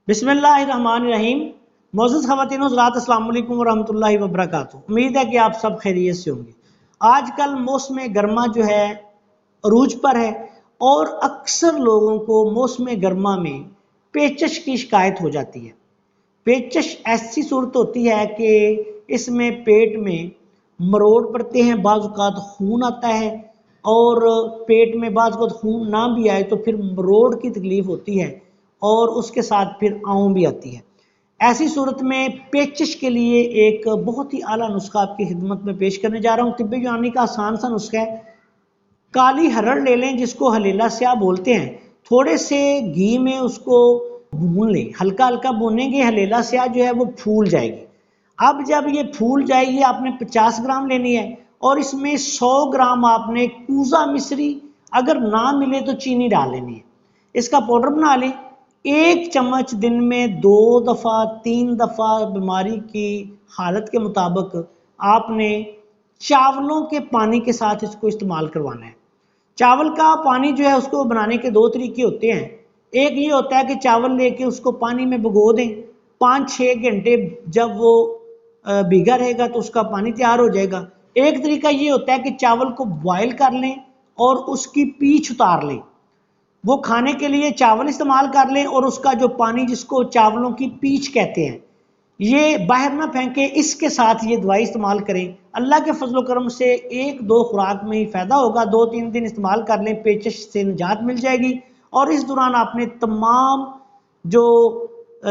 بسم اللہ الرحمن الرحیم۔ معزز خواتین و حضرات، السلام علیکم ورحمۃ اللہ وبرکاتہ۔ امید ہے کہ آپ سب خیریت سے ہوں گے۔ آج کل موسم گرما جو ہے عروج پر ہے اور اکثر لوگوں کو موسم گرما میں پیچش کی شکایت ہو جاتی ہے۔ پیچش ایسی صورت ہوتی ہے کہ اس میں پیٹ میں مروڑ پڑتے ہیں، بعض اوقات خون آتا ہے، اور پیٹ میں بعض اوقات خون نہ بھی آئے تو پھر مروڑ کی تکلیف ہوتی ہے اور اس کے ساتھ پھر آؤں بھی آتی ہے۔ ایسی صورت میں پیچش کے لیے ایک بہت ہی اعلیٰ نسخہ آپ کی خدمت میں پیش کرنے جا رہا ہوں۔ طب یونانی کا آسان سا نسخہ ہے۔ کالی ہرڑ لے لیں، جس کو ہلیلا سیاہ بولتے ہیں، تھوڑے سے گھی میں اس کو بھون لیں، ہلکا ہلکا بھونیں گے، ہلیلا سیاہ جو ہے وہ پھول جائے گی۔ اب جب یہ پھول جائے گی، آپ نے 50 گرام لینی ہے اور اس میں 100 گرام آپ نے کوزہ مصری، اگر نہ ملے تو چینی ڈال لینی ہے۔ اس کا پاؤڈر بنا لیں۔ 1 چمچ دن میں 2 دفعہ 3 دفعہ بیماری کی حالت کے مطابق آپ نے چاولوں کے پانی کے ساتھ اس کو استعمال کروانا ہے۔ چاول کا پانی جو ہے اس کو بنانے کے 2 طریقے ہوتے ہیں۔ ایک یہ ہوتا ہے کہ چاول لے کے اس کو پانی میں بھگو دیں 5-6 گھنٹے، جب وہ بھیگا رہے گا تو اس کا پانی تیار ہو جائے گا۔ ایک طریقہ یہ ہوتا ہے کہ چاول کو بوائل کر لیں اور اس کی پیچھ اتار لیں، وہ کھانے کے لیے چاول استعمال کر لیں اور اس کا جو پانی، جس کو چاولوں کی پیچھ کہتے ہیں، یہ باہر نہ پھینکیں، اس کے ساتھ یہ دوائی استعمال کریں۔ اللہ کے فضل و کرم سے 1-2 خوراک میں ہی فائدہ ہوگا۔ 2-3 دن استعمال کر لیں، پیچش سے نجات مل جائے گی۔ اور اس دوران آپ نے تمام جو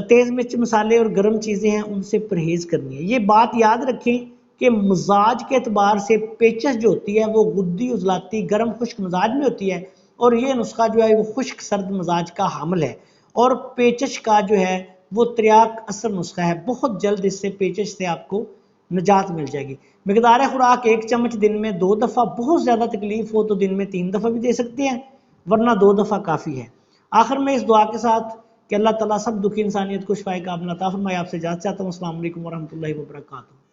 تیز مرچ مسالے اور گرم چیزیں ہیں ان سے پرہیز کرنی ہے۔ یہ بات یاد رکھیں کہ مزاج کے اعتبار سے پیچش جو ہوتی ہے وہ غدی عضلاتی گرم خشک مزاج میں ہوتی ہے، اور یہ نسخہ جو ہے وہ خشک سرد مزاج کا حامل ہے، اور پیچش کا جو ہے وہ تریاک اثر نسخہ ہے۔ بہت جلد اس سے پیچش سے آپ کو نجات مل جائے گی۔ مقدار خوراک 1 چمچ دن میں 2 دفعہ، بہت زیادہ تکلیف ہو تو دن میں 3 دفعہ بھی دے سکتے ہیں، ورنہ 2 دفعہ کافی ہے۔ آخر میں اس دعا کے ساتھ کہ اللہ تعالیٰ سب دکھی انسانیت کو شفائے کاملہ عطا فرمائے، آپ سے اجازت چاہتا ہوں۔ السلام علیکم ورحمۃ اللہ وبرکاتہ۔